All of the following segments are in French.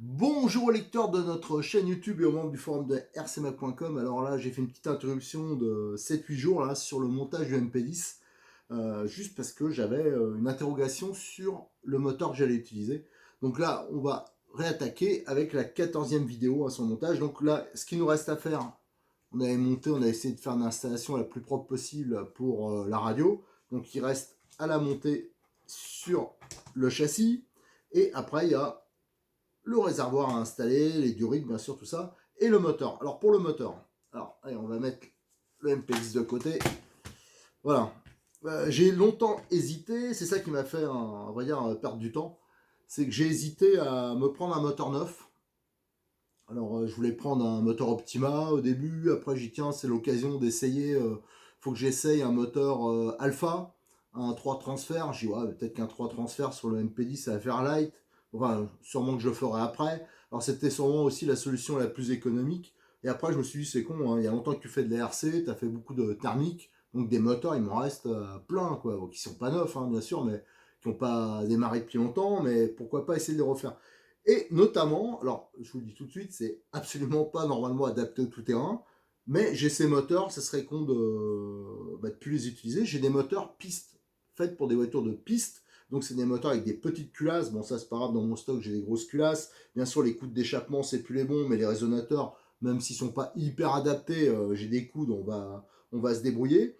Bonjour aux lecteurs de notre chaîne YouTube et aux membres du forum de rcmap.com. Alors là, j'ai fait une petite interruption de 7-8 jours là, sur le montage du MP10, juste parce que j'avais une interrogation sur le moteur que j'allais utiliser. Donc là, on va réattaquer avec la 14e vidéo à son montage. Donc là, ce qu'il nous reste à faire, on avait monté, on a essayé de faire une installation la plus propre possible pour la radio. Donc il reste à la monter sur le châssis. Et après, il y a le réservoir à installer, les duriques, bien sûr, tout ça, et le moteur. Alors, pour le moteur, alors, allez, on va mettre le MP10 de côté. Voilà. J'ai longtemps hésité, c'est ça qui m'a fait, on va dire, perdre du temps. C'est que j'ai hésité à me prendre un moteur neuf. Alors, je voulais prendre un moteur Optima au début. Après, j'ai dit, tiens, c'est l'occasion d'essayer. Faut que j'essaye un moteur Alpha, un 3 transfert. J'ai dit, ouais, peut-être qu'un 3 transfert sur le MP10, ça va faire light. Enfin, sûrement que je le ferai après. Alors, c'était sûrement aussi la solution la plus économique. Et après, je me suis dit, c'est con, hein, il y a longtemps que tu fais de l'ERC, tu as fait beaucoup de thermique. Donc, des moteurs, il m'en reste plein, quoi. Bon, qui sont pas neufs, hein, bien sûr, mais qui n'ont pas démarré depuis longtemps. Mais pourquoi pas essayer de les refaire. Et notamment, alors je vous le dis tout de suite, c'est absolument pas normalement adapté au tout-terrain, mais j'ai ces moteurs, ça serait con de plus les utiliser. J'ai des moteurs pistes, faits pour des voitures de piste, donc c'est des moteurs avec des petites culasses. Bon, ça c'est pas grave, dans mon stock j'ai des grosses culasses. Bien sûr, les coudes d'échappement c'est plus les bons, mais les résonateurs, même s'ils sont pas hyper adaptés, j'ai des coudes, on va se débrouiller.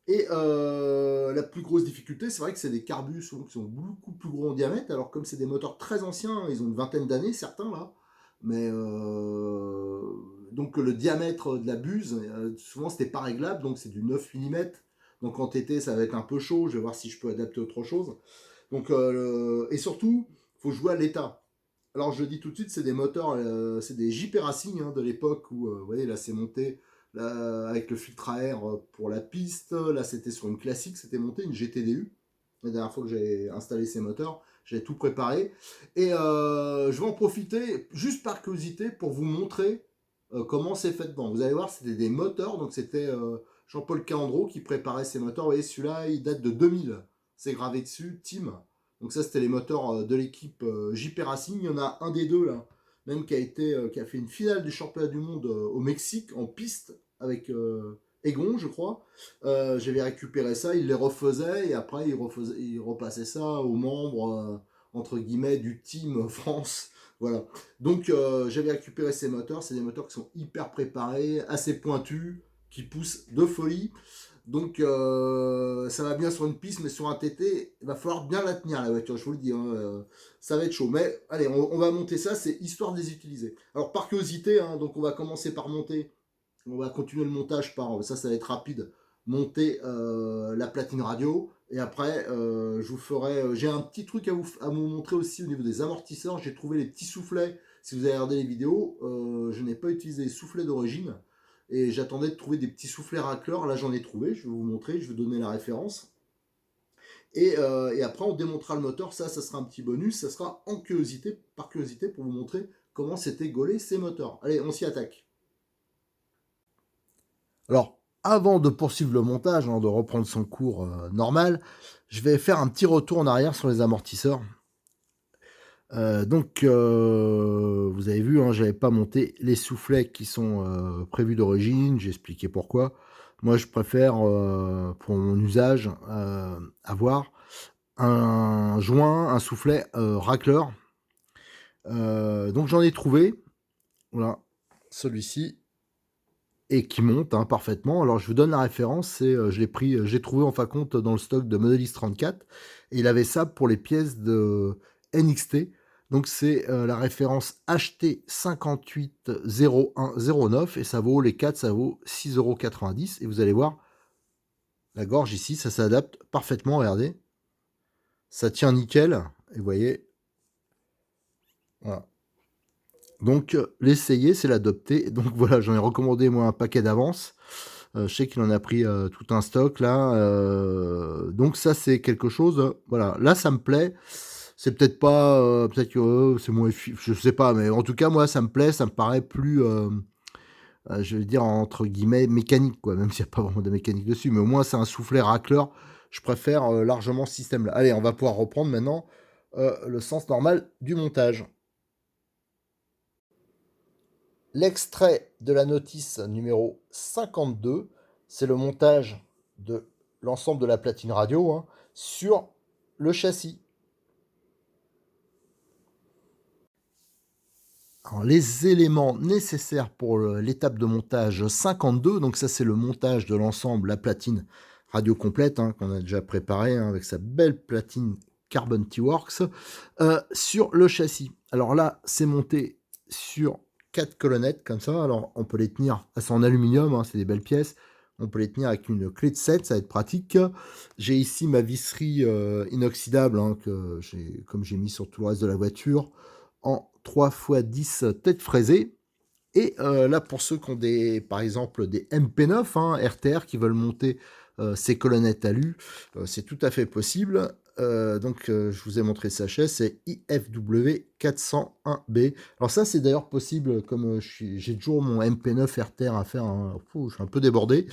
Et la plus grosse difficulté, c'est vrai que c'est des carbus souvent qui sont beaucoup plus gros en diamètre. Alors comme c'est des moteurs très anciens, ils ont une vingtaine d'années certains là, mais donc le diamètre de la buse, souvent c'était pas réglable, donc c'est du 9 mm. Donc en TT ça va être un peu chaud, je vais voir si je peux adapter autre chose. Donc et surtout, faut jouer à l'état. Alors je le dis tout de suite, c'est des moteurs, c'est des JP Racing hein, de l'époque où, vous voyez, là c'est monté là, avec le filtre à air pour la piste. Là c'était sur une classique, c'était monté une GTDU. La dernière fois que j'ai installé ces moteurs, j'ai tout préparé. Et je vais en profiter, juste par curiosité, pour vous montrer comment c'est fait dedans. Vous allez voir, c'était des moteurs, donc c'était Jean-Paul Caandro qui préparait ces moteurs. Vous voyez, celui-là, il date de 2000. C'est gravé dessus, Team. Donc ça, c'était les moteurs de l'équipe JP Racing. Il y en a un des deux là, même qui a fait une finale du championnat du monde au Mexique en piste avec Egon, je crois. J'avais récupéré ça, il les refaisait et après il repassait ça aux membres entre guillemets du team France. Voilà. Donc j'avais récupéré ces moteurs. C'est des moteurs qui sont hyper préparés, assez pointus, qui poussent de folie. Donc ça va bien sur une piste, mais sur un TT, il va falloir bien la tenir la voiture, je vous le dis, hein, ça va être chaud. Mais allez, on va monter ça, c'est histoire de les utiliser. Alors par curiosité, hein, donc on va commencer par monter, on va continuer le montage par, ça va être rapide, monter la platine radio. Et après, je vous ferai, j'ai un petit truc à vous montrer aussi au niveau des amortisseurs. J'ai trouvé les petits soufflets. Si vous avez regardé les vidéos, je n'ai pas utilisé les soufflets d'origine. Et j'attendais de trouver des petits soufflets racleurs. Là, j'en ai trouvé. Je vais vous montrer. Je vais donner la référence. Et après, on démontera le moteur. Ça sera un petit bonus. Ça sera en curiosité, par curiosité, pour vous montrer comment s'étaient gaulés ces moteurs. Allez, on s'y attaque. Alors, avant de poursuivre le montage, hein, de reprendre son cours normal, je vais faire un petit retour en arrière sur les amortisseurs. Donc, vous avez vu, hein, j'avais pas monté les soufflets qui sont prévus d'origine. J'ai expliqué pourquoi. Moi, je préfère, pour mon usage, avoir un joint, un soufflet racleur. Donc, j'en ai trouvé. Voilà, celui-ci. Et qui monte hein, parfaitement. Alors, je vous donne la référence. Je l'ai pris, j'ai trouvé en fin de compte dans le stock de Model X 34. Et il avait ça pour les pièces de NXT. Donc, c'est la référence HT 580109. Et ça vaut, les 4, ça vaut 6,90 €. Et vous allez voir, la gorge ici, ça s'adapte parfaitement. Regardez. Ça tient nickel. Et vous voyez. Voilà. Donc l'essayer, c'est l'adopter. Donc voilà, j'en ai recommandé moi un paquet d'avance. Je sais qu'il en a pris tout un stock là. Donc ça, c'est quelque chose. Voilà, là, ça me plaît. C'est peut-être pas, peut-être que c'est moins, je sais pas, mais en tout cas, moi, ça me plaît. Ça me paraît plus, je veux dire entre guillemets mécanique, quoi. Même s'il n'y a pas vraiment de mécanique dessus, mais au moins c'est un soufflet racleur. Je préfère largement ce système-là. Allez, on va pouvoir reprendre maintenant le sens normal du montage. L'extrait de la notice numéro 52, c'est le montage de l'ensemble de la platine radio hein, sur le châssis. Alors, les éléments nécessaires pour l'étape de montage 52, donc ça c'est le montage de l'ensemble, la platine radio complète hein, qu'on a déjà préparée hein, avec sa belle platine Carbon T-Works sur le châssis. Alors là, c'est monté sur 4 colonnettes comme ça. Alors on peut les tenir, c'est en aluminium, hein, c'est des belles pièces. On peut les tenir avec une clé de 7, ça va être pratique. J'ai ici ma visserie inoxydable hein, que comme j'ai mis sur tout le reste de la voiture en 3x10 têtes fraisées. Et là, pour ceux qui ont des, par exemple des MP9 hein, RTR qui veulent monter ces colonnettes alu, c'est tout à fait possible. Donc, je vous ai montré sa chaise, c'est IFW 401B. Alors ça, c'est d'ailleurs possible, comme j'ai toujours mon MP9 RTR à faire, hein. Je suis un peu débordé,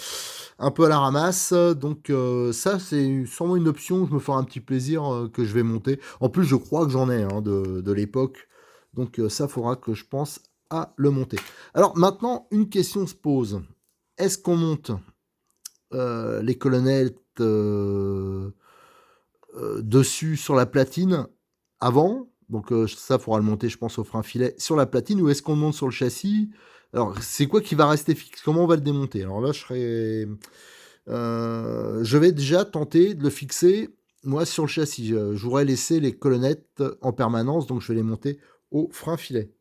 un peu à la ramasse. Donc ça, c'est sûrement une option, je me ferai un petit plaisir que je vais monter. En plus, je crois que j'en ai hein, de l'époque. Donc ça, faudra que je pense à le monter. Alors maintenant, une question se pose. Est-ce qu'on monte les colonnettes dessus sur la platine avant? Donc ça, il faudra le monter, je pense, au frein filet sur la platine. Ou est-ce qu'on le monte sur le châssis? Alors, c'est quoi qui va rester fixe? Comment on va le démonter? Alors là, je vais déjà tenter de le fixer, moi, sur le châssis. Je voudrais laisser les colonnettes en permanence, donc je vais les monter au frein filet.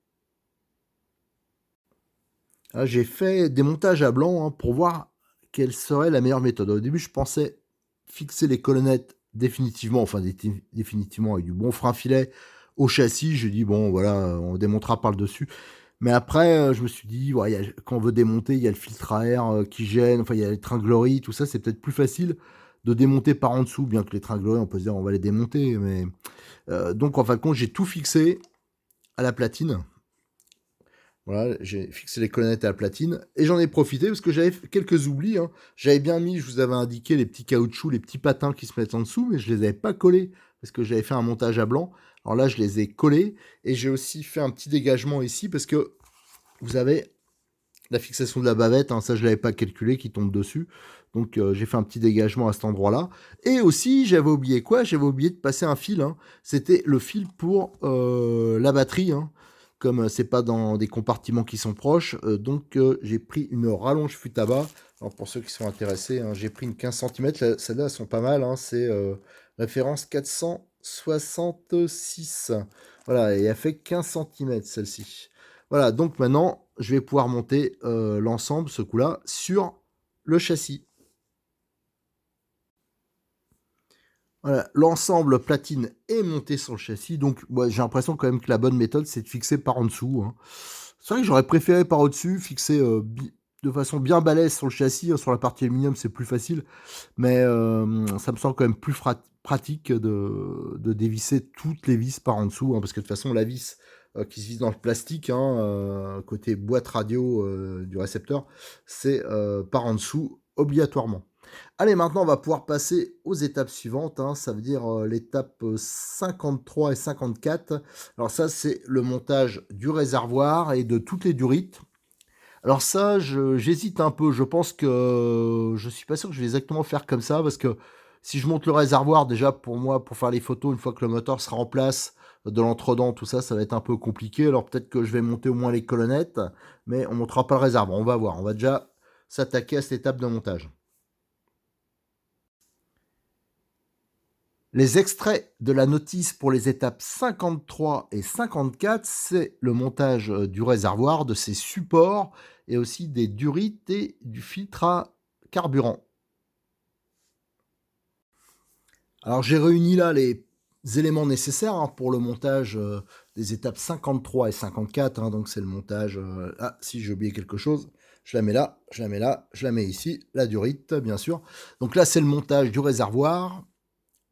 Ah, j'ai fait des montages à blanc hein, pour voir quelle serait la meilleure méthode. Au début, je pensais fixer les colonnettes définitivement, enfin définitivement avec du bon frein filet au châssis. J'ai dit, bon, voilà, on démontera par le dessus. Mais après, je me suis dit, ouais, quand on veut démonter, il y a le filtre à air qui gêne, enfin, il y a les tringleries, tout ça, c'est peut-être plus facile de démonter par en dessous, bien que les tringleries, on peut se dire, on va les démonter. Mais donc, en fin de compte, j'ai tout fixé à la platine. Voilà, j'ai fixé les colonnettes à la platine et j'en ai profité parce que j'avais quelques oublis. Hein. J'avais bien mis, je vous avais indiqué les petits caoutchoucs, les petits patins qui se mettent en dessous, mais je les avais pas collés parce que j'avais fait un montage à blanc. Alors là, je les ai collés et j'ai aussi fait un petit dégagement ici parce que vous avez la fixation de la bavette, hein, ça je l'avais pas calculé, qui tombe dessus. Donc j'ai fait un petit dégagement à cet endroit-là. Et aussi, j'avais oublié quoi? J'avais oublié de passer un fil. Hein. C'était le fil pour la batterie. Hein. Comme c'est pas dans des compartiments qui sont proches, donc j'ai pris une rallonge fût à bas. Alors pour ceux qui sont intéressés, hein, j'ai pris une 15 cm. Celles-là, elles sont pas mal. Hein, c'est référence 466. Voilà, et elle fait 15 cm celle-ci. Voilà, donc maintenant, je vais pouvoir monter l'ensemble, ce coup-là, sur le châssis. Voilà, l'ensemble platine est monté sur le châssis, donc ouais, j'ai l'impression quand même que la bonne méthode, c'est de fixer par en dessous. Hein. C'est vrai que j'aurais préféré par au-dessus, fixer de façon bien balèze sur le châssis. Hein, sur la partie aluminium, c'est plus facile, mais ça me semble quand même plus pratique de dévisser toutes les vis par en dessous, hein, parce que de toute façon, la vis qui se vise dans le plastique, hein, côté boîte radio du récepteur, c'est par en dessous obligatoirement. Allez, maintenant, on va pouvoir passer aux étapes suivantes. Hein, ça veut dire l'étape 53 et 54. Alors ça, c'est le montage du réservoir et de toutes les durites. Alors ça, j'hésite un peu. Je pense que je suis pas sûr que je vais exactement faire comme ça parce que si je monte le réservoir, déjà pour moi, pour faire les photos, une fois que le moteur sera en place, de l'entredent, tout ça, ça va être un peu compliqué. Alors peut-être que je vais monter au moins les colonnettes, mais on montera pas le réservoir. On va voir. On va déjà s'attaquer à cette étape de montage. Les extraits de la notice pour les étapes 53 et 54, c'est le montage du réservoir, de ses supports et aussi des durites et du filtre à carburant. Alors j'ai réuni là éléments nécessaires hein, pour le montage des étapes 53 et 54. Hein, donc c'est le montage. Ah, si j'ai oublié quelque chose, je la mets là, je la mets là, je la mets ici. La durite, bien sûr. Donc là, c'est le montage du réservoir,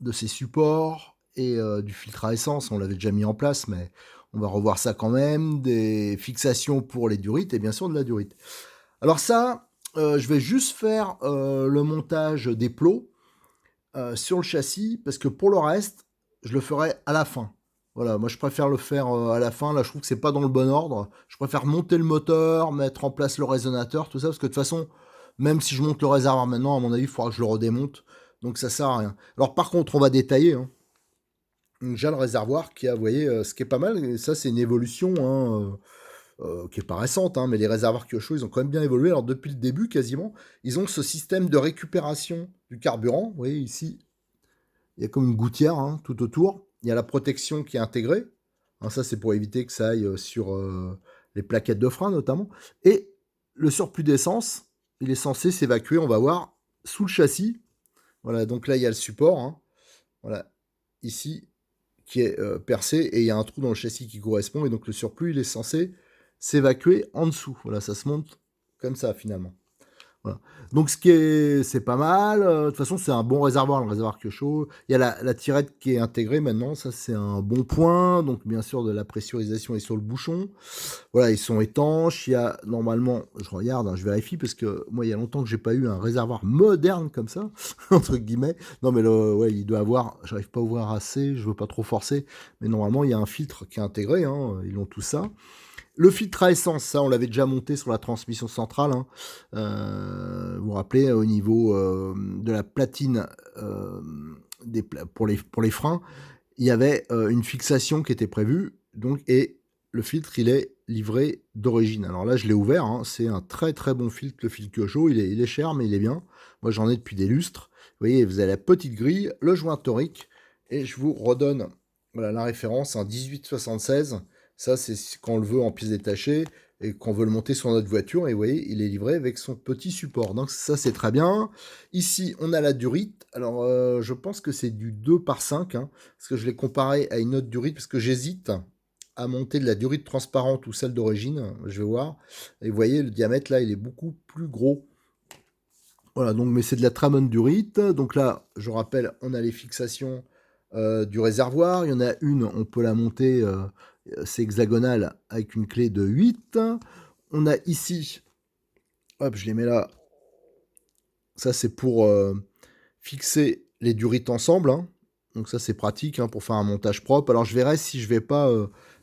de ses supports et du filtre à essence. On l'avait déjà mis en place, mais on va revoir ça quand même. Des fixations pour les durites et bien sûr de la durite. Alors ça, je vais juste faire le montage des plots sur le châssis, parce que pour le reste, je le ferai à la fin. Voilà, moi je préfère le faire à la fin. Là, je trouve que c'est pas dans le bon ordre. Je préfère monter le moteur, mettre en place le résonateur, tout ça, parce que de toute façon, même si je monte le réservoir maintenant, à mon avis, il faudra que je le redémonte. Donc ça sert à rien. Alors par contre, on va détailler. Hein. Déjà le réservoir qui a, vous voyez, ce qui est pas mal, et ça c'est une évolution hein, qui est pas récente, hein, mais les réservoirs Kyosho, ils ont quand même bien évolué. Alors depuis le début, quasiment, ils ont ce système de récupération du carburant. Vous voyez ici, il y a comme une gouttière hein, tout autour. Il y a la protection qui est intégrée. Hein, ça, c'est pour éviter que ça aille sur les plaquettes de frein, notamment. Et le surplus d'essence, il est censé s'évacuer, on va voir, sous le châssis. Voilà, donc là, il y a le support. Hein, voilà, ici, qui est percé. Et il y a un trou dans le châssis qui correspond. Et donc, le surplus, il est censé s'évacuer en dessous. Voilà, ça se monte comme ça, finalement. Voilà. Donc c'est pas mal. De toute façon, c'est un bon réservoir, le réservoir Kyosho. Il y a la tirette qui est intégrée maintenant, ça c'est un bon point. Donc bien sûr, de la pressurisation est sur le bouchon. Voilà, ils sont étanches. Il y a normalement, je regarde, hein, je vérifie parce que moi il y a longtemps que j'ai pas eu un réservoir moderne comme ça entre guillemets. Non mais ouais, il doit avoir. J'arrive pas à ouvrir assez, je veux pas trop forcer, mais normalement il y a un filtre qui est intégré. Hein, ils ont tout ça. Le filtre à essence, ça, on l'avait déjà monté sur la transmission centrale. Hein. Vous vous rappelez, au niveau de la platine pour les freins, il y avait une fixation qui était prévue. Donc, et le filtre, il est livré d'origine. Alors là, je l'ai ouvert. Hein, c'est un très très bon filtre, le filtre Kyosho. Il est cher, mais il est bien. Moi, j'en ai depuis des lustres. Vous voyez, vous avez la petite grille, le joint torique. Et je vous redonne voilà, la référence, un 1876. Ça, c'est quand on le veut en pièces détachées et qu'on veut le monter sur notre voiture. Et vous voyez, il est livré avec son petit support. Donc ça, c'est très bien. Ici, on a la durite. Alors, je pense que c'est du 2/5. Hein, parce que je l'ai comparé à une autre durite, parce que j'hésite à monter de la durite transparente ou celle d'origine. Je vais voir. Et vous voyez, le diamètre, là, il est beaucoup plus gros. Voilà, donc, mais c'est de la très bonne durite. Donc là, je rappelle, on a les fixations du réservoir. Il y en a une, on peut la monter, c'est hexagonal avec une clé de 8. On a ici, hop, je les mets là. Ça, c'est pour fixer les durites ensemble. Hein. Donc ça, c'est pratique hein, pour faire un montage propre. Alors je verrai si je vais pas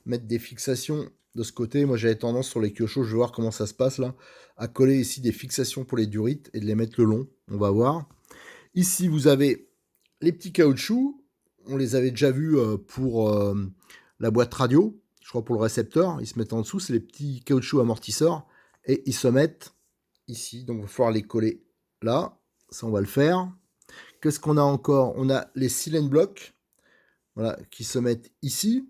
mettre des fixations de ce côté. Moi, j'avais tendance sur les Kyosho, je vais voir comment ça se passe là, à coller ici des fixations pour les durites et de les mettre le long. On va voir. Ici, vous avez les petits caoutchoucs. On les avait déjà vus pour la boîte radio. Je crois pour le récepteur. Ils se mettent en dessous. C'est les petits caoutchoucs amortisseurs. Et ils se mettent ici. Donc, il va falloir les coller là. Ça, on va le faire. Qu'est-ce qu'on a encore? On a les silent blocks voilà, qui se mettent ici.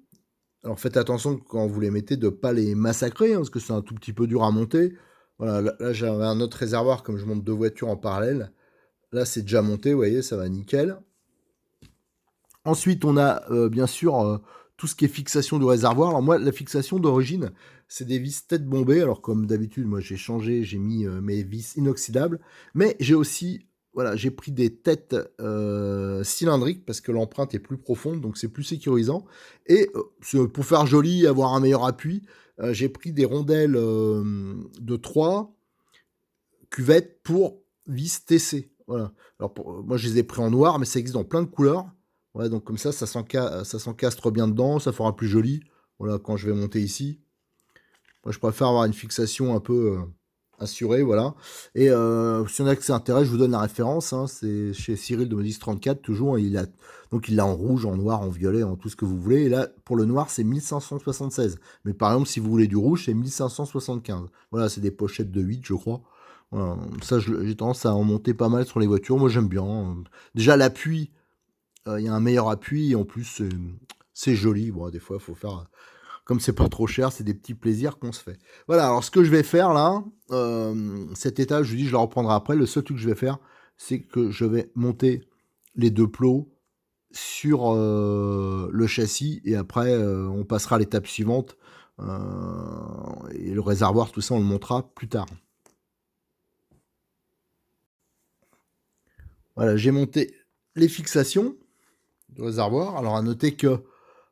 Alors, faites attention quand vous les mettez de ne pas les massacrer. Hein, parce que c'est un tout petit peu dur à monter. Voilà, là j'avais un autre réservoir comme je monte deux voitures en parallèle. Là, c'est déjà monté, vous voyez, ça va nickel. Ensuite, on a bien sûr tout ce qui est fixation du réservoir. Alors moi, la fixation d'origine, c'est des vis tête bombée. Alors comme d'habitude, moi j'ai changé, j'ai mis mes vis inoxydables. Mais j'ai aussi, voilà, j'ai pris des têtes cylindriques parce que l'empreinte est plus profonde, donc c'est plus sécurisant. Et pour faire joli, avoir un meilleur appui, j'ai pris des rondelles de 3 cuvettes pour vis TC. Voilà. Alors moi, je les ai pris en noir, mais ça existe dans plein de couleurs. Ouais, donc comme ça s'encastre bien dedans, ça fera plus joli. Voilà, quand je vais monter ici. Moi, je préfère avoir une fixation un peu assurée, voilà. Et si on a que ça intéresse, je vous donne la référence. Hein, c'est chez Cyril de Modis 34, toujours. Donc il l'a en rouge, en noir, en violet, en tout ce que vous voulez. Et là, pour le noir, c'est 1576. Mais par exemple, si vous voulez du rouge, c'est 1575. Voilà, c'est des pochettes de 8, je crois. Voilà, ça, j'ai tendance à en monter pas mal sur les voitures. Moi, j'aime bien. Déjà, l'appui, il y a un meilleur appui. Et en plus, c'est joli. Bon, des fois, il faut faire... Comme c'est pas trop cher, c'est des petits plaisirs qu'on se fait. Voilà, alors ce que je vais faire là, cet étage, je vous dis, je le reprendrai après. Le seul truc que je vais faire, c'est que je vais monter les deux plots sur le châssis et après on passera à l'étape suivante et le réservoir, tout ça, on le montrera plus tard. Voilà, j'ai monté les fixations du réservoir. Alors à noter que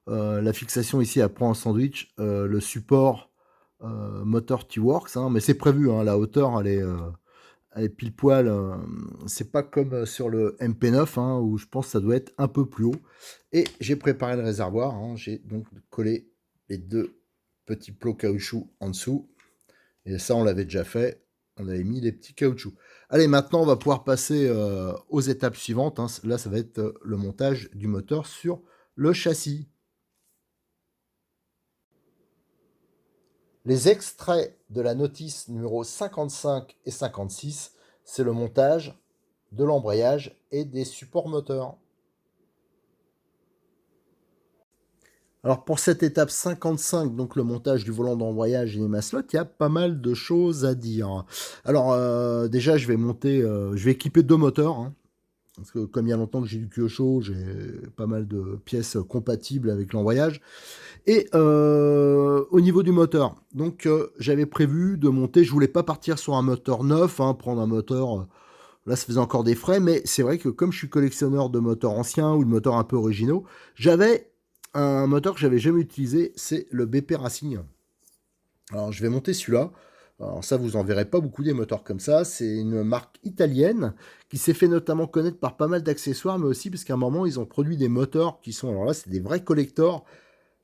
la fixation ici, elle prend un sandwich, le support moteur T-Works, hein, mais c'est prévu, hein, la hauteur, elle est pile poil. C'est pas comme sur le MP9, hein, où je pense que ça doit être un peu plus haut. Et j'ai préparé le réservoir, hein, j'ai donc collé les deux petits plots caoutchouc en dessous. Et ça, on l'avait déjà fait. On avait mis les petits caoutchoucs. Allez, maintenant, on va pouvoir passer aux étapes suivantes, hein. Là, ça va être le montage du moteur sur le châssis. Les extraits de la notice numéro 55 et 56, c'est le montage de l'embrayage et des supports moteurs. Alors pour cette étape 55, donc le montage du volant d'embrayage et les maslottes, il y a pas mal de choses à dire. Alors déjà, je vais équiper deux moteurs, hein, parce que comme il y a longtemps que j'ai du Kyosho, j'ai pas mal de pièces compatibles avec l'embrayage. Et au niveau du moteur, donc j'avais prévu de monter, je voulais pas partir sur un moteur neuf, hein, prendre un moteur, là ça faisait encore des frais, mais c'est vrai que comme je suis collectionneur de moteurs anciens ou de moteurs un peu originaux, j'avais un moteur que j'avais jamais utilisé, c'est le BP Racing. Alors je vais monter celui-là. Alors ça, vous en verrez pas beaucoup des moteurs comme ça. C'est une marque italienne qui s'est fait notamment connaître par pas mal d'accessoires, mais aussi parce qu'à un moment, ils ont produit des moteurs qui sont, alors là, c'est des vrais collectors.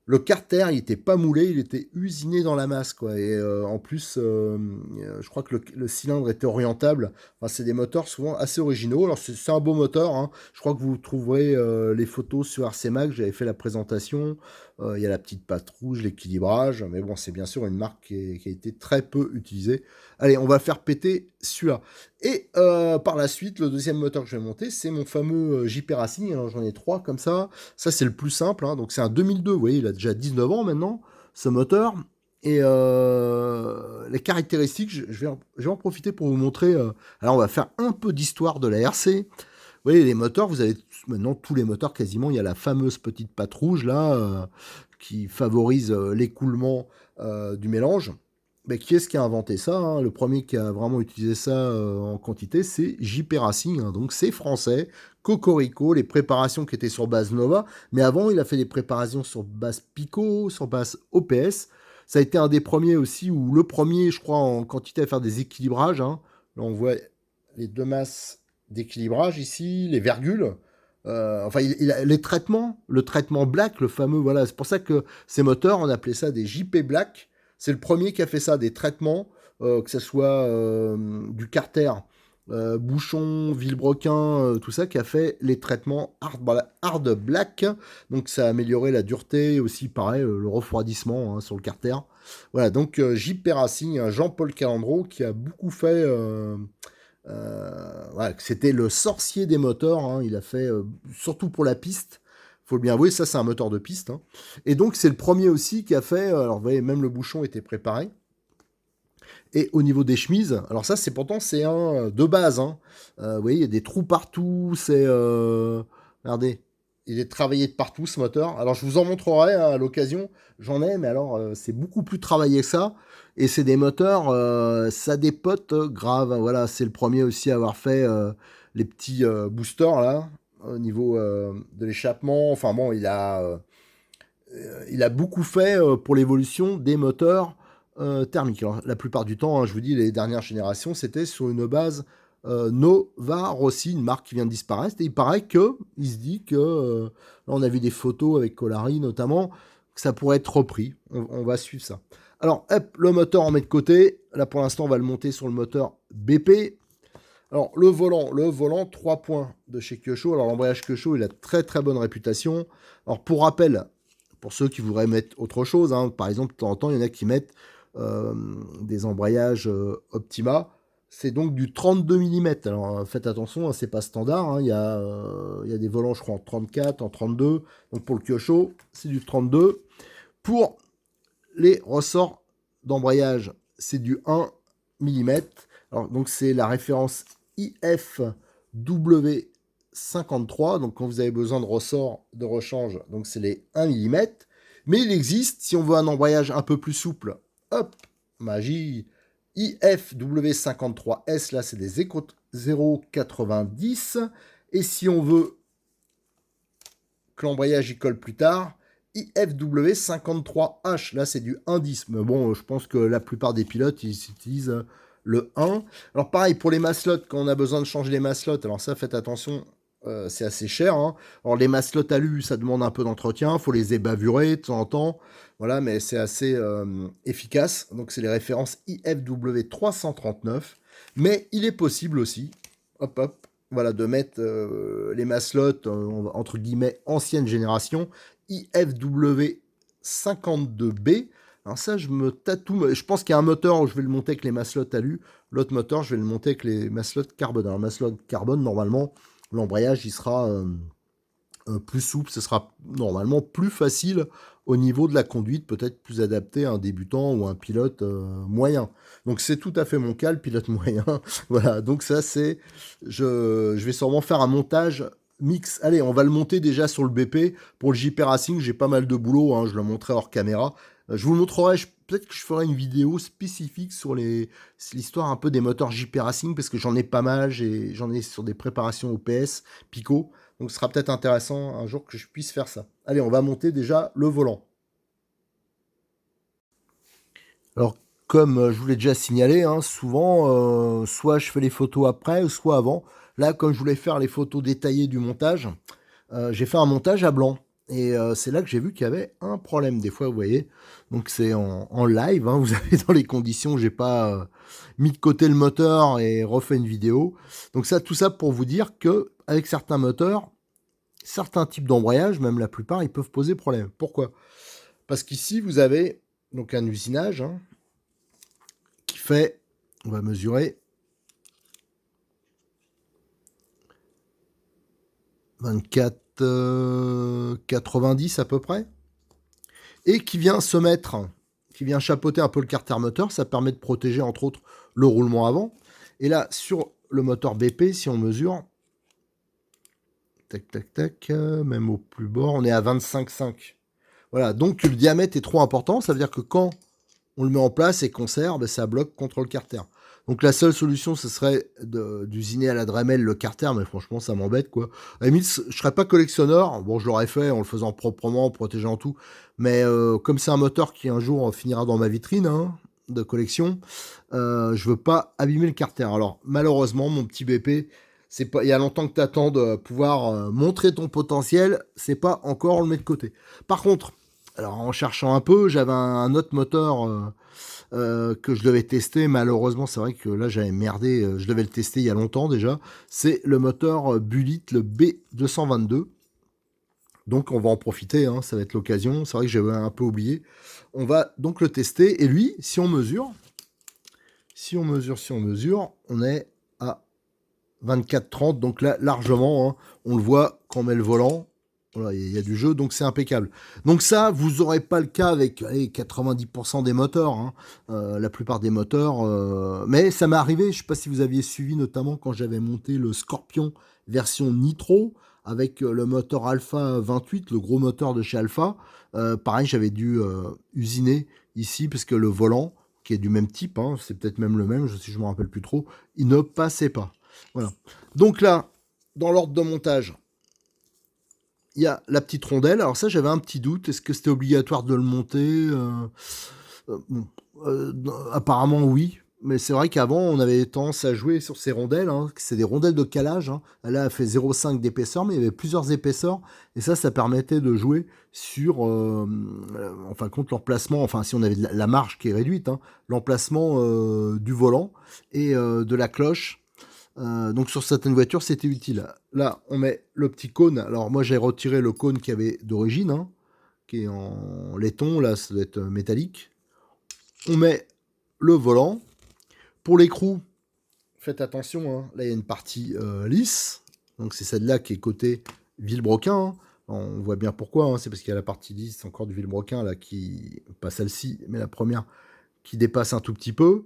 Le carter, il était pas moulé, il était usiné dans la masse, quoi. Et en plus, je crois que le cylindre était orientable. Enfin, c'est des moteurs souvent assez originaux. Alors, c'est un beau moteur, hein. Je crois que vous trouverez les photos sur RC Mag. J'avais fait la présentation. Il y a la petite patte rouge, l'équilibrage. Mais bon, c'est bien sûr une marque qui a été très peu utilisée. Allez, on va faire péter celui-là. Et par la suite, le deuxième moteur que je vais monter, c'est mon fameux JP Racing. Alors, j'en ai trois comme ça. Ça, c'est le plus simple, hein. Donc, c'est un 2002. Vous voyez, il a déjà 19 ans maintenant, ce moteur. Et les caractéristiques, je vais en profiter pour vous montrer. Alors, on va faire un peu d'histoire de la RC. Vous voyez, les moteurs, vous avez maintenant tous les moteurs quasiment. Il y a la fameuse petite patte rouge là, qui favorise l'écoulement du mélange. Mais qui est-ce qui a inventé ça, hein? Le premier qui a vraiment utilisé ça en quantité, c'est JP Racing, hein. Donc c'est français. Cocorico, les préparations qui étaient sur base Nova. Mais avant, il a fait des préparations sur base Pico, sur base OPS. Ça a été un des premiers aussi, ou le premier, je crois, en quantité à faire des équilibrages, hein. Là, on voit les deux masses d'équilibrage ici, les virgules. Enfin, les traitements, le traitement black, le fameux, voilà, c'est pour ça que ces moteurs, on appelait ça des JP Black. C'est le premier qui a fait ça, des traitements, que ce soit du carter, Bouchon, Villebrequin, tout ça, qui a fait les traitements hard black. Donc ça a amélioré la dureté, aussi pareil, le refroidissement, hein, sur le carter. Voilà, donc JP Racing, hein, Jean-Paul Calandro, qui a beaucoup fait. Voilà, c'était le sorcier des moteurs, hein. Il a fait, surtout pour la piste, faut bien avouer, ça c'est un moteur de piste, hein. Et donc c'est le premier aussi qui a fait, alors vous voyez, même le bouchon était préparé. Et au niveau des chemises, alors ça c'est pourtant c'est un de base, hein. Vous voyez, il y a des trous partout, c'est... regardez, il est travaillé de partout ce moteur. Alors je vous en montrerai, hein, à l'occasion, j'en ai, mais alors c'est beaucoup plus travaillé que ça. Et c'est des moteurs, ça dépote grave, hein. Voilà, c'est le premier aussi à avoir fait les petits boosters là, au niveau de l'échappement. Enfin bon, il a beaucoup fait pour l'évolution des moteurs thermiques. Alors, la plupart du temps, hein, je vous dis, les dernières générations, c'était sur une base Nova Rossi, une marque qui vient de disparaître. Et il paraît que, il se dit que, là, on a vu des photos avec Colari notamment, que ça pourrait être repris. On va suivre ça. Alors, hop, le moteur, on met de côté. Là, pour l'instant, on va le monter sur le moteur BP. Alors, le volant 3 points de chez Kyosho. Alors, l'embrayage Kyosho, il a très très bonne réputation. Alors, pour rappel, pour ceux qui voudraient mettre autre chose, hein, par exemple, de temps en temps, il y en a qui mettent euh, des embrayages Optima. C'est donc du 32 mm. Alors, faites attention, hein, c'est pas standard, hein. Il y a des volants, je crois, en 34, en 32. Donc, pour le Kyosho, c'est du 32. Pour les ressorts d'embrayage, c'est du 1 mm. Alors, donc, c'est la référence IFW 53. Donc quand vous avez besoin de ressort de rechange, donc c'est les 1 mm. Mais il existe, si on veut un embrayage un peu plus souple, hop, magie, IFW53S, là c'est des échos 0,90. Et si on veut que l'embrayage y colle plus tard, IFW53H, là c'est du 1,10. Mais bon, je pense que la plupart des pilotes, ils utilisent le 1. Alors pareil, pour les maslottes, quand on a besoin de changer les maslottes, alors ça faites attention, c'est assez cher, hein. Alors les maslottes alu, ça demande un peu d'entretien, il faut les ébavurer de temps en temps, voilà, mais c'est assez efficace. Donc c'est les références IFW339. Mais il est possible aussi, hop hop, voilà, de mettre les maslottes entre guillemets ancienne génération, IFW52B. Alors ça, je me tatoue. Je pense qu'il y a un moteur où je vais le monter avec les maslottes alu. L'autre moteur, je vais le monter avec les maslottes carbone. Alors, maslotte carbone, normalement, l'embrayage, il sera plus souple. Ce sera normalement plus facile au niveau de la conduite, peut-être plus adapté à un débutant ou un pilote moyen. Donc, c'est tout à fait mon cas, le pilote moyen. Voilà, donc ça, c'est... Je vais sûrement faire un montage mix. Allez, on va le monter déjà sur le BP. Pour le JP Racing, j'ai pas mal de boulot, hein, je le montrerai hors caméra. Je vous le montrerai, peut-être que je ferai une vidéo spécifique sur l'histoire un peu des moteurs JP Racing, parce que j'en ai pas mal, j'en ai sur des préparations OPS, Pico, donc ce sera peut-être intéressant un jour que je puisse faire ça. Allez, on va monter déjà le volant. Alors, comme je vous l'ai déjà signalé, hein, souvent, soit je fais les photos après, soit avant. Là, comme je voulais faire les photos détaillées du montage, j'ai fait un montage à blanc. Et c'est là que j'ai vu qu'il y avait un problème. Des fois, vous voyez, donc c'est en live, hein, vous avez dans les conditions, j'ai pas mis de côté le moteur et refait une vidéo. Donc ça, tout ça pour vous dire que avec certains moteurs, certains types d'embrayage, même la plupart, ils peuvent poser problème. Pourquoi? Parce qu'ici, vous avez donc un usinage, hein, qui fait, on va mesurer 24 90 à peu près, et qui vient se mettre, qui vient chapeauter un peu le carter moteur. Ça permet de protéger entre autres le roulement avant. Et là, sur le moteur BP, si on mesure, tac tac tac, même au plus bord, on est à 25,5. Voilà, donc le diamètre est trop important. Ça veut dire que quand on le met en place et qu'on serre, ben, ça bloque contre le carter. Donc la seule solution, ce serait d'usiner à la Dremel le carter, mais franchement, ça m'embête, quoi. À la limite, je serais pas collectionneur. Bon, je l'aurais fait en le faisant proprement, en protégeant tout. Mais comme c'est un moteur qui un jour finira dans ma vitrine, hein, de collection, je veux pas abîmer le carter. Alors malheureusement, mon petit BP, c'est pas. Il y a longtemps que tu attends de pouvoir montrer ton potentiel, c'est pas encore le mettre de côté. Par contre, alors en cherchant un peu, j'avais un autre moteur que je devais tester. Malheureusement, c'est vrai que là j'avais merdé. Je devais le tester il y a longtemps déjà. C'est le moteur Bullitt, le B222. Donc on va en profiter, hein, ça va être l'occasion. C'est vrai que j'avais un peu oublié. On va donc le tester. Et lui, si on mesure, on est à 24-30. Donc là, largement, hein, on le voit quand on met le volant. Voilà, il y a du jeu, donc c'est impeccable. Donc ça, vous n'aurez pas le cas avec allez, 90% des moteurs, hein, la plupart des moteurs. Mais ça m'est arrivé, je ne sais pas si vous aviez suivi, notamment quand j'avais monté le Scorpion version Nitro, avec le moteur Alpha 28, le gros moteur de chez Alpha. Pareil, j'avais dû usiner ici, parce que le volant, qui est du même type, hein, c'est peut-être même le même, si je ne me rappelle plus trop, il ne passait pas. Voilà. Donc là, dans l'ordre de montage, il y a la petite rondelle. Alors ça, j'avais un petit doute. Est-ce que c'était obligatoire de le monter bon, apparemment, oui. Mais c'est vrai qu'avant, on avait tendance à jouer sur ces rondelles, hein. C'est des rondelles de calage, hein. Là, elle fait 0,5 d'épaisseur, mais il y avait plusieurs épaisseurs. Et ça permettait de jouer sur, en fin de compte, l'emplacement. Enfin, si on avait de la marge qui est réduite, hein, l'emplacement du volant et de la cloche. Donc sur certaines voitures, c'était utile. Là, on met le petit cône. Alors moi, j'ai retiré le cône qui avait d'origine, hein, qui est en laiton. Là, ça doit être métallique. On met le volant. Pour l'écrou, faites attention, hein. Là, il y a une partie lisse. Donc c'est celle-là qui est côté Villebrequin, hein. On voit bien pourquoi, hein. C'est parce qu'il y a la partie lisse encore du Villebrequin, là, qui... Pas celle-ci, mais la première, qui dépasse un tout petit peu.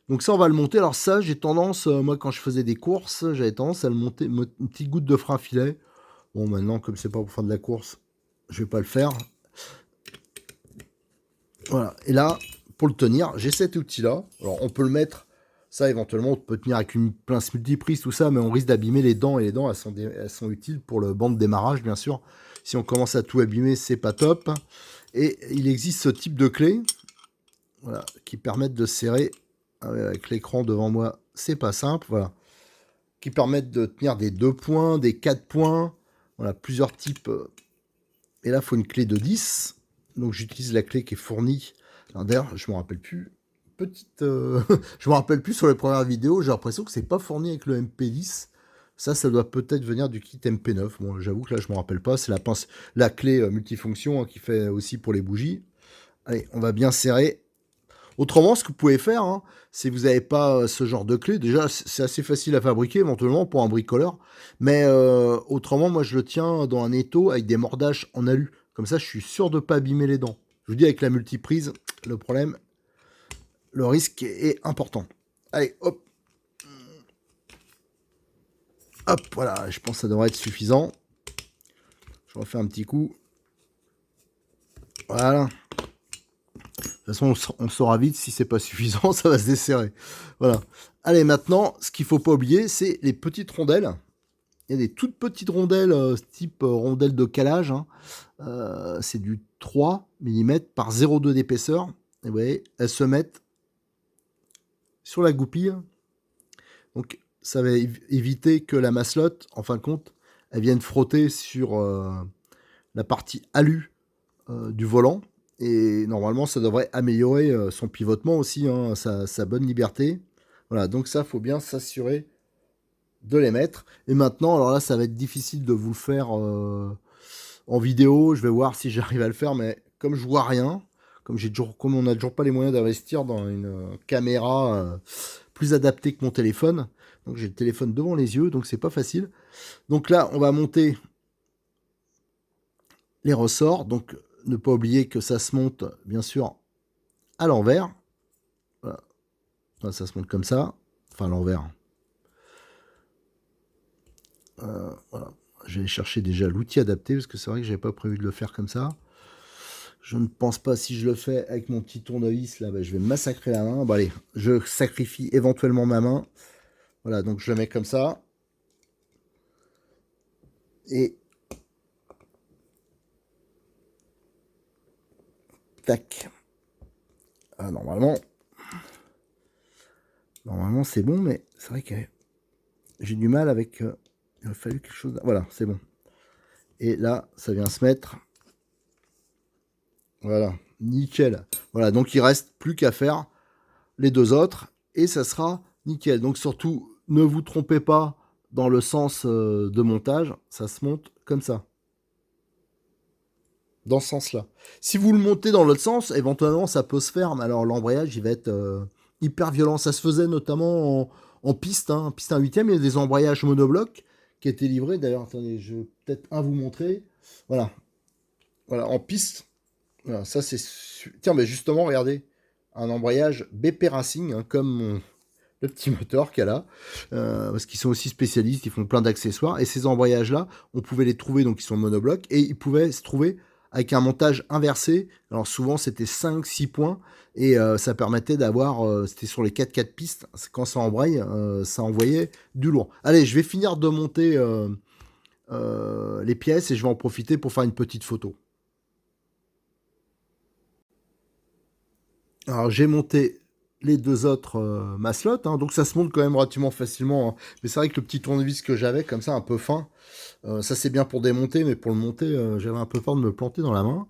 Donc ça, on va le monter. Alors ça, j'ai tendance, moi quand je faisais des courses, j'avais tendance à le monter, une petite goutte de frein filet. Bon, maintenant, comme c'est pas pour faire de la course, je vais pas le faire. Voilà. Et là, pour le tenir, j'ai cet outil-là. Alors, on peut le mettre, ça, éventuellement, on peut tenir avec une pince multiprise, tout ça, mais on risque d'abîmer les dents. Et les dents, elles sont utiles pour le banc de démarrage, bien sûr. Si on commence à tout abîmer, c'est pas top. Et il existe ce type de clés, voilà, qui permettent de serrer. Avec l'écran devant moi, c'est pas simple, voilà. Qui permettent de tenir des 2 points, des 4 points. Voilà, plusieurs types. Et là, il faut une clé de 10. Donc, j'utilise la clé qui est fournie. D'ailleurs, je ne me rappelle plus. Je me rappelle plus sur les premières vidéos. J'ai l'impression que c'est pas fourni avec le MP10. Ça doit peut-être venir du kit MP9. Bon, j'avoue que là, je me rappelle pas. C'est la clé multifonction, hein, qui fait aussi pour les bougies. Allez, on va bien serrer. Autrement, ce que vous pouvez faire, hein, si vous n'avez pas ce genre de clé, déjà c'est assez facile à fabriquer éventuellement pour un bricoleur, mais autrement, moi je le tiens dans un étau avec des mordages en alu. Comme ça, je suis sûr de ne pas abîmer les dents. Je vous dis, avec la multiprise, le problème, le risque est important. Allez, hop. Hop, voilà, je pense que ça devrait être suffisant. Je refais un petit coup. Voilà. De toute façon, on saura vite si c'est pas suffisant, ça va se desserrer. Voilà. Allez, maintenant, ce qu'il faut pas oublier, c'est les petites rondelles. Il y a des toutes petites rondelles, type rondelles de calage, hein. C'est du 3 mm par 0,2 d'épaisseur. Et vous voyez, elles se mettent sur la goupille. Donc, ça va éviter que la masselotte, en fin de compte, elle vienne frotter sur la partie alu du volant. Et normalement, ça devrait améliorer son pivotement aussi, hein, sa bonne liberté. Voilà, donc ça, faut bien s'assurer de les mettre. Et maintenant, alors là, ça va être difficile de vous le faire en vidéo. Je vais voir si j'arrive à le faire, mais comme je vois rien, comme on n'a toujours pas les moyens d'investir dans une caméra plus adaptée que mon téléphone, donc j'ai le téléphone devant les yeux, donc c'est pas facile. Donc là, on va monter les ressorts. Donc ne pas oublier que ça se monte, bien sûr, à l'envers. Voilà. Ça se monte comme ça, enfin à l'envers. Voilà. Je vais chercher déjà l'outil adapté, parce que c'est vrai que j'avais pas prévu de le faire comme ça. Je ne pense pas, si je le fais avec mon petit tournevis, là, je vais massacrer la main. Bon allez, je sacrifie éventuellement ma main. Voilà, donc je le mets comme ça. Et tac. Ah, normalement c'est bon, mais c'est vrai que j'ai du mal avec... il a fallu quelque chose... Voilà, c'est bon. Et là, ça vient se mettre. Voilà, nickel. Voilà, donc il reste plus qu'à faire les deux autres et ça sera nickel. Donc surtout, ne vous trompez pas dans le sens de montage. Ça se monte comme ça. Dans ce sens-là. Si vous le montez dans l'autre sens, éventuellement, ça peut se faire. Mais alors, l'embrayage, il va être hyper violent. Ça se faisait notamment en piste, hein, piste 1/8e. Il y a des embrayages monoblocs qui étaient livrés. D'ailleurs, attendez, je vais peut-être vous montrer. Voilà. Voilà, en piste. Voilà, ça, c'est... Tiens, mais justement, regardez. Un embrayage BP Racing, hein, comme le petit moteur qu'il y a là. Parce qu'ils sont aussi spécialistes, ils font plein d'accessoires. Et ces embrayages-là, on pouvait les trouver, donc ils sont monoblocs. Et ils pouvaient se trouver avec un montage inversé. Alors souvent c'était 5-6 points et ça permettait d'avoir, c'était sur les 4x4 pistes, quand ça embraye, ça envoyait du lourd. Allez, je vais finir de monter les pièces et je vais en profiter pour faire une petite photo. Alors j'ai monté les deux autres masselottes, hein, donc ça se monte quand même relativement facilement, hein. Mais c'est vrai que le petit tournevis que j'avais, comme ça, un peu fin, ça c'est bien pour démonter, mais pour le monter, j'avais un peu peur de me planter dans la main.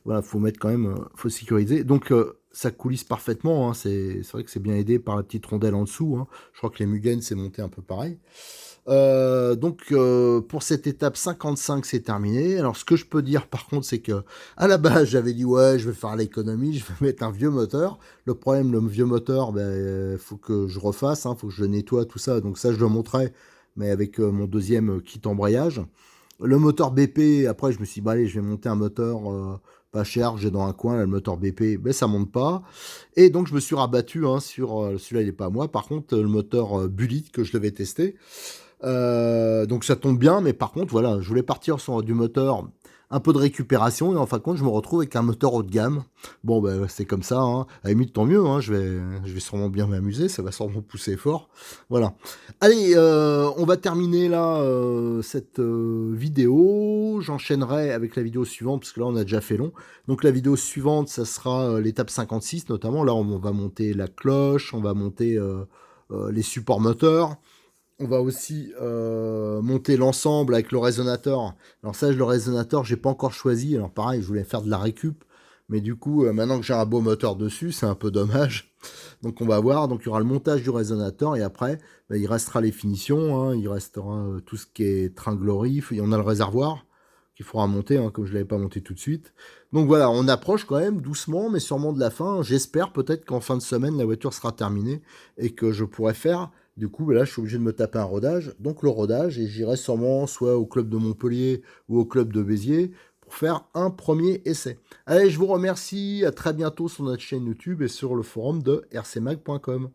Voilà, faut mettre quand même, faut sécuriser. Donc ça coulisse parfaitement, hein, c'est vrai que c'est bien aidé par la petite rondelle en dessous, hein. Je crois que les Mugen c'est monté un peu pareil. Donc pour cette étape 55 c'est terminé. Alors ce que je peux dire par contre c'est que à la base j'avais dit ouais je vais faire l'économie, je vais mettre un vieux moteur. Le problème le vieux moteur faut que je refasse, hein, faut que je le nettoie tout ça. Donc ça je le montrerai mais avec mon deuxième kit embrayage. Le moteur BP après je me suis dit bah allez je vais monter un moteur pas cher, j'ai dans un coin, là, le moteur BP, ben ça monte pas. Et donc je me suis rabattu sur, celui-là il est pas à moi, par contre le moteur Bullitt que je devais tester. Donc ça tombe bien, mais par contre voilà, je voulais partir sur du moteur, un peu de récupération, et en fin de compte je me retrouve avec un moteur haut de gamme. Bon ben c'est comme ça, hein. À la limite tant mieux, hein. Je vais sûrement bien m'amuser, ça va sûrement pousser fort. Voilà. Allez, on va terminer là cette vidéo. J'enchaînerai avec la vidéo suivante, parce que là on a déjà fait long. Donc la vidéo suivante, ça sera l'étape 56 notamment. Là on va monter la cloche, on va monter les supports moteurs. On va aussi monter l'ensemble avec le résonateur. Alors ça, le résonateur, j'ai pas encore choisi. Alors pareil, je voulais faire de la récup. Mais du coup, maintenant que j'ai un beau moteur dessus, c'est un peu dommage. Donc on va voir. Donc il y aura le montage du résonateur. Et après, bah, il restera les finitions. Hein. Il restera tout ce qui est tringlerie. Il y en a le réservoir qu'il faudra monter, hein, comme je ne l'avais pas monté tout de suite. Donc voilà, on approche quand même doucement, mais sûrement de la fin. J'espère peut-être qu'en fin de semaine, la voiture sera terminée et que je pourrai faire. Du coup, là, je suis obligé de me taper un rodage. Donc le rodage, et j'irai sûrement soit au club de Montpellier ou au club de Béziers pour faire un premier essai. Allez, je vous remercie. À très bientôt sur notre chaîne YouTube et sur le forum de rcmag.com.